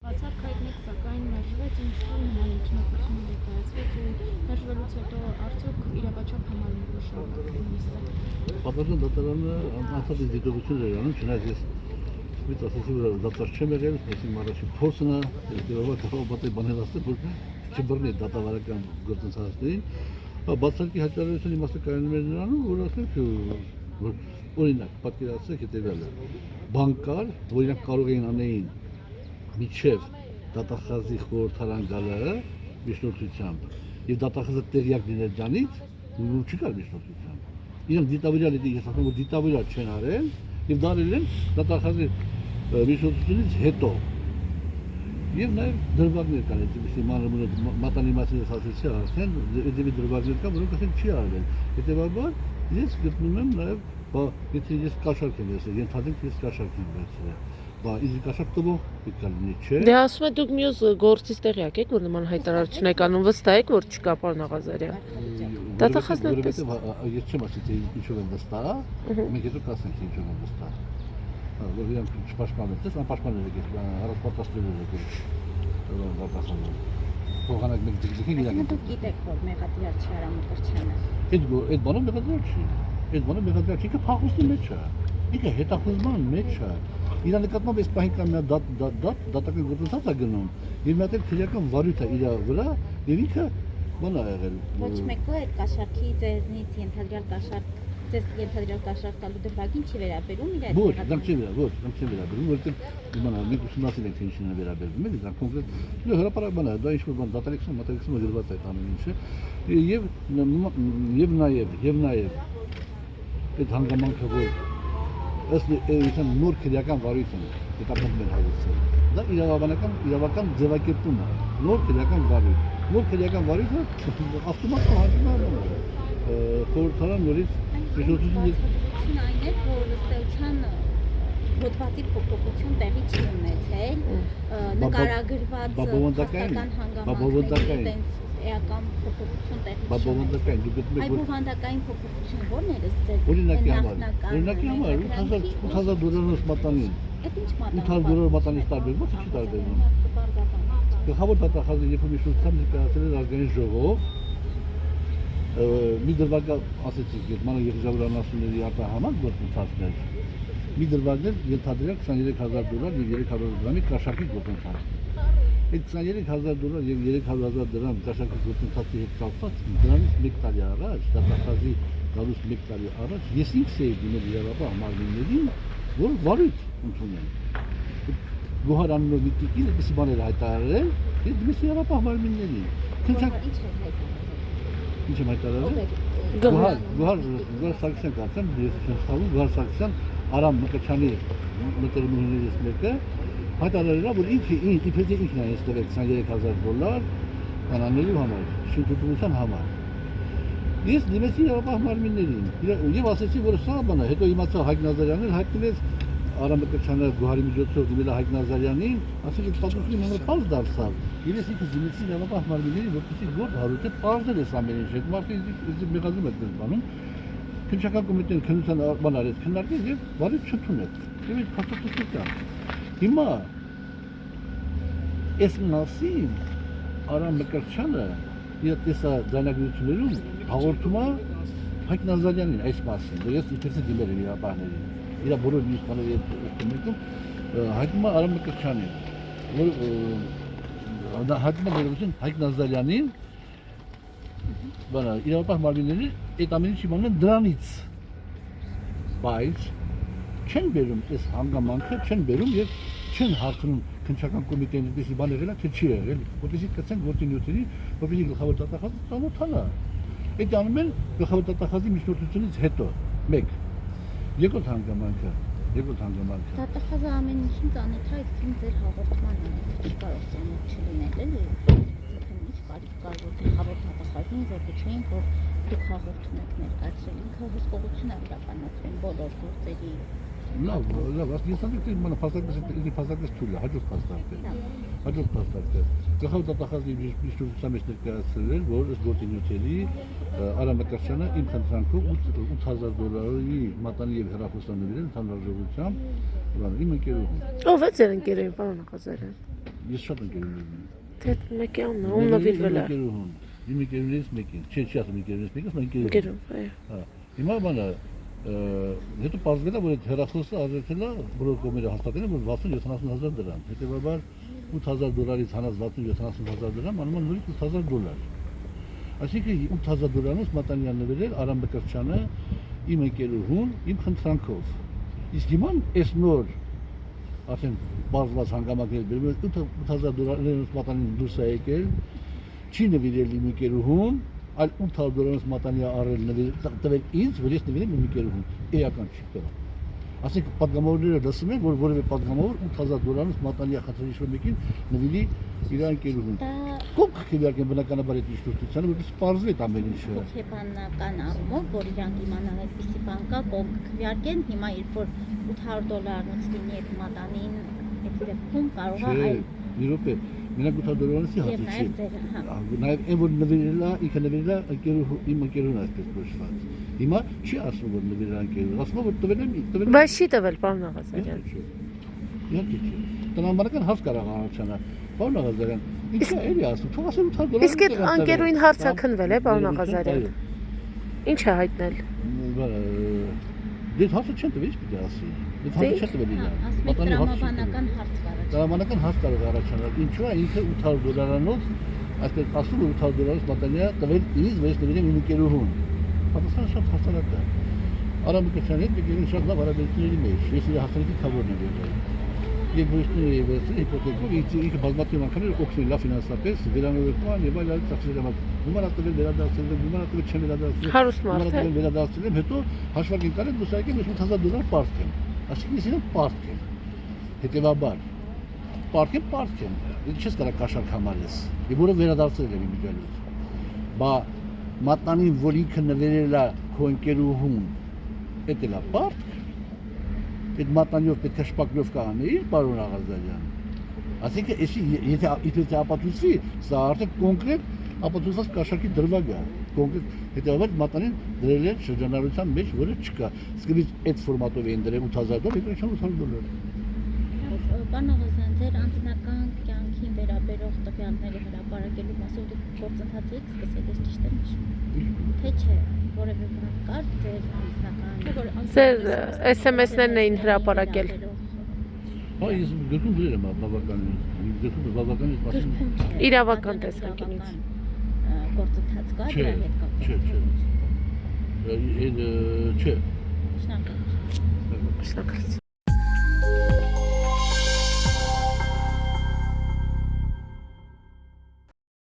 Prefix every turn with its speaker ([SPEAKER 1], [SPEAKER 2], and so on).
[SPEAKER 1] Բացառք հայտնեք, սակայն մերժվեց ինչ-որ նման միջնակցություն ներկայացվեց ու մերժվելուց հետո արդյոք իրավաչափ համարվելու շարունակել նիստը։
[SPEAKER 2] Պատվաստան դատարանը անցած դիտողություն էր անում, չնայած ես Սպից ասացի, որ դատար չեմ եղել, այսինքն առաջի փորձն է, պատի բանել ասել, որ չբռնի դատավարական գործընթացներին, բացարկի հայտարարության իմաստը կայանում էր նրանում, որ ասենք, որ օրինակ, պատկերացրեք հետևյալը, բան կար, որ իրանք կարող էին անեին միջև դատախազի խորհրդարան գալը միջնորդությամբ, եւ դատախազը տեղյակ լիներ դրանից, ու չկար միջնորդությամբ։ Իրանք դիտավորյալ ես ասում, որ դիտավորյալ չեն արել, եւ դարել են դատախազի միջնորդությունից հետո։ Եվ նաև դրվագներ կան, այդպիսի մանրամուտ մատանի մասին ասացի արդեն, այդպիսի դրվագներ կան, որոնք ասենք չի արվել։ Հետևաբար ես գտնում եմ նաև, եթե ես կաշառք եմ վերցրել, ենթադրենք ես կաշառք եմ վերցրել, իսկ կաշառք տվող պետք է լինի, չէ։
[SPEAKER 3] Դե ասում եք դուք մյուս գործից տեղյակ եք, որ նման հայտարարություն եք անում, վստահ եք, որ չկա, պարոն Աղազարյան։ Դատախազն այդպես։
[SPEAKER 2] Ես չեմ ասի, թե ինչով եմ վստահ, մենք հետո կասենք ինչով եմ վստահ։ Որ իրանք չպաշտպանել, դες անպաշտպանել եք, առաջ պատասխանել եք դատախազը։ Փոխանակ մենք դիքին իրանք։
[SPEAKER 1] Դուք գիտեք, որ մեղադիար չի Արամ Մկրտչյանը։
[SPEAKER 2] Այդ բանը մեղադիար չի։ Այդ բանը մեղադիար չի, ինքը փախուստի մեջ է։ Ինքը հետախուզման մեջ է։ Իր նկատմամբ այս պահին կա մի դատական գործընթաց է գնում, եւ մի հատ քրեական վարույթ է իր վրա, եւ ինքը բան է եղել։
[SPEAKER 1] Ոչ մեկը այդ կաշառքի ձեզնից ենթադրյալ կաշառք տալու դրվագին չի վերաբերում իր այդ։
[SPEAKER 2] Ոչ, դրանք չի վերաբերում, որովհետեւ իմանալ մենք ուսումնասիրել ենք թե ինչին է վերաբերվում, էլի դա կոնկրետ հրապարակ բան է, դա ինչ-որ բան դատալեքսում, մատալեքսում գրված է այդ ամեն ինչը, եւ նաեւ այդ հանգամանքը որ ըստ էության նոր քրեական վարույթ են հետապնդում են հարուցել։ Դա իրավական ձևակերպում է, նոր քրեական վարույթը ավտոմատ հանդիպում է խորհրդարան նորից միջոցին
[SPEAKER 1] այն է, որ ըստ էության հոդվածի փոփոխություն տեղի չի ունեցել, նկարագրված հաստատական հանգամանքների էական փոփոխություն տեղի չի
[SPEAKER 2] բավանդակային դուք գտնում եք
[SPEAKER 1] այդ բովանդակային փոփոխություն ո՞րն էր ըստ ձեզ։
[SPEAKER 2] Օրինակի համար 8000 դոլարով մատանին։
[SPEAKER 1] Այդ ինչ մատան։
[SPEAKER 2] 800 դոլարով մատանից տարբերվում է, չի տարբերվում։ Գլխավոր դատախազը երբ միջնորդությամբ ներկայացել էր ազգային ժողով, մի դրվագ ասեցիք, այդ մանր եղջավորանասունների արտահանման գործընթացներ, մի դրվագներ ենթադրյալ $23000 եւ $300 կաշառքի գործընթաց։ Այդ $23000 եւ $300,000 կաշառքի գործընթացի հետ կապված դրանից 1 տարի առաջ, դատախազի գալուց 1 տարի առաջ, ես ինքս էի դիմել իրավապահ մարմիններին, որ վարույթ ընդունեն։ Գոհար անունով մի տիկին այդպիսի բաներ հայտարարել, ես դիմեցի իրավապահ մարմիններին։ Ինչ եմ հայտարարել։ Գոհար Սարգսյան կարծեմ, ես չեմ սխալվում, Գոհար Սարգսյան Արամ Մկրտչյանի մտերմուններից մեկը հայտարարել է, որ ինքն է ինձ տվել $23000 անանելու համար, շինթույլտվության համար։ Ես դիմեցի իրավապահ մարմիններին եւ ասեցի, որ սա բան է, հետո իմացա Հայկ Նազարյանն հայտնվեց Արամ Մկրտչյանը Գոհարի միջոցով դիմել է Հայկ Նազարյանին, ասել է պատմությունը համար պարզ դարձավ։ Ես ինքս դիմեցի իրավապահ մարմիններին, որպեսզի գործ հարուցել, պարզել այս ամեն ինչը։ Այդ մարդը ինձ մեղադրում է այդպես բանում։ Քննչական կոմիտեն քննության բան արեց, քննարկեց եւ վարույթ չընդունեց։ Եվ այդ փաստաթղթը կա։ Հիմա այս մասին Արամ Մկրտչյանը իր տեսա ձայնագրություններում հաղորդում է Հայկ Նազարյանին այս մասին, որ ես իբրև դիմել եմ իրավապահներին։ Իր բոլոր մյուս բաների հետ մեկում հայտնում է Արամ Մկրտչյանին, որ դա հայտնում է ներողություն Հայկ Նազարյանին, բանը իրավապահ մարմիններին այդ ամեն ինչի իմանում են դրանից, բայց չեն բերում այս հանգամանքը, չեն բերում եւ չեն հարցնում քննչական կոմիտեին այդպիսի բան եղել է, թե չի եղել, որպեսզի կցեն գործի նյութերի, որպեսզի գլխավոր դատախազը ծանոթանա։ Այդ անում են գլխավոր դատախազի միջնորդությունից հետո, 1 Երկրորդ հանգամանքը
[SPEAKER 1] Դատախազը ամեն ինչին ծանոթ է, այսինքն ձեր հաղորդմանը չի կարող ծանոթ չլինել, էլի։ Ինչ կարիք կար, որ գլխավոր դատախազին զեկուցեին, որ դուք հաղորդում եք ներկայացրել, ինքը հսկողություն է իրականացրել բոլոր գործերի։
[SPEAKER 2] Լավ, ես ասեմ, թե փաստարկես թույլ է, հաջորդ փաստարկը։ Գլխավոր դատախազի միջնորդության մեջ ներկայացրել, որ ըստ գործի նյութերի Արամ Մկրտչյանը իմ խնդրանքով $8000 մատանի եւ հեռախոսանավիրել ընդհանուր ժողովրդությամբ, իմ ընկերուհուն։
[SPEAKER 3] Ով է ձեր ընկերուհին, պարոն Աղազարյան։
[SPEAKER 2] ես շատ ընկերներ ունեմ։
[SPEAKER 3] Դե մեկի անունը, ում նվիրվել է։
[SPEAKER 2] Իմ ընկերներից մեկին, չի ասում ընկերներից մեկին, ասում ընկերություն։
[SPEAKER 3] Գերում, այո։
[SPEAKER 2] Հա։ Հիմա բանը հետո բարձվել է, որ այդ հեռախոսը արժեցել է բոլոր կողմերը հաստատել են, որ 60-70,000 դրամ։ Հետևաբար $8,000-ից հանած 60-70,000 դրամ անում է նույնիսկ $8,000։ Այսինքն $8,000-ից Մատանյան նվիրել Արամ Բկրչյանը իմ ընկերուհուն իմ խնդրանքով։ Իսկ հիմա այս նոր ասեն բարձված հանգամանքներ բերում $8,000-ից Մատանին դուրս է եկել, չի նվիրել իմ ընկերուհուն, այլ $8,000-ից Մատանիա առել տվել ինձ, որ ես նվիրեմ իմ ընկերուհուն։ Էական չի կարող։ Ասենք պատգամավորները լսում են, որ որևէ պատգամավոր $8,000-ից Մատանիա խնդրի մեկին նվիրի իր ընկերուհուն։ Կոք քիվարկեն բնականաբար այդ իշխանությանը, որպես պարզվի այդ ամեն ինչը։
[SPEAKER 1] Հոգեբանական առումով, որ իրանք իմանան այդպիսի բան կա, կողմ քվյարկեն, հիմա երբ որ $800-ից լինի այդ Մատանին, այդ դեպքում կարող է այլ
[SPEAKER 2] մի րոպե, մենակ $800-ից
[SPEAKER 1] եւ
[SPEAKER 2] հացի չի։
[SPEAKER 1] նաեւ ձեր, հա։
[SPEAKER 2] Նաև այն որ նվիրել է, ինքը նվիրել է իմ ընկերուն այսպես կոչված։ Հիմա չի ասում որ նվիրել է ընկերուն, ասում է որ տվել եմ։
[SPEAKER 3] Բայց չի տվել, պարոն Աղազարյան։
[SPEAKER 2] Իհարկե չի։ Տնօրինական հարց կարող առաջանա։ Պարոն Աղազարյան, ինչա էլի ասում, թող ասեն $800։
[SPEAKER 3] Իսկ այդ ընկերուին հարց է քնվել է, պարոն Աղազարյան։ Ինչ է հայտնել։
[SPEAKER 2] Դե հարցը չեն տվել, ինչ պիտի ասի։ Դե հարցը չեն տվել իրան։
[SPEAKER 1] Ասում եք տրամաբանական հարց կա։
[SPEAKER 2] Տրամաբանական հարց կարող առաջանալ։ Ինչու է ինքը $800-անոց, այսպես ասում է $800-ից Մատանիա տվել ինձ, որ ես նվիրեմ իմ ընկերուհուն։ Պատասխանը շատ հասարակ է։ Արամ Բկրչյանի հետ մեկին շատ լավ հարաբերությունների մեջ։ Ես իր հասարակի քավորն եմ եղել։ Եվ ոստին եւ հիպոթեկով ինքը բազմաթիվ անգամներ օգնել լավ ֆինանսապես, վերանորոգման եւ այլ ծախսերի համար։ Գումարատվել վերադարձել, գումարատվել չեմ վերադարձել։
[SPEAKER 3] Հարուստ մարդ է։
[SPEAKER 2] Վերադարձել եմ, հետո հաշվարկին կարել դուսակի $8,000 պարտք եմ։ Այսինքն ես իրեն պարտք եմ։ Հետևաբար պարտք եմ։ Ինչ ես կարա կաշառք համարես։ Եվ որը վերադարձել եմ իմիջիայլոց։ Բա Մատնանին, որ ինքը նվիրել է քո ընկերուհուն, դա էլ է պարտք։ Այդ Մատնանիով պետք է շպակնով կանեիր, պարոն Աղազարյան։ Այսինքն, եթե ապացուցվի, սա արդեն կոնկրետ ապացուցված կաշառքի դրվագ է։ Կոնկրետ հետևաբար Մատնանին դրել են շրջանառության մեջ, որը չկա։ Սկզբից այդ ֆորմատով էին դրել $8,000, հետո $800։
[SPEAKER 1] Պարոն Աղազարյան, ձեր անձնական կյանքին վերաբերող տվյալները հրապարակելու մասով դուք գործընթացի եք սկսել, ես ճիշտ եմ հիշում։ Թե չէ, որևէ բան կար ձեր անձնական։
[SPEAKER 3] Ձեր SMS-ներն էին հրապարակել։
[SPEAKER 2] Հա, ես գրքում գրել եմ բավականին, բավականին մասին։
[SPEAKER 3] Իրավական տեսանկյունից։
[SPEAKER 1] Գործընթաց կա դրա հետ կապված։
[SPEAKER 2] Չէ։
[SPEAKER 1] Շնորհակալ եմ։
[SPEAKER 3] Շնորհակալություն։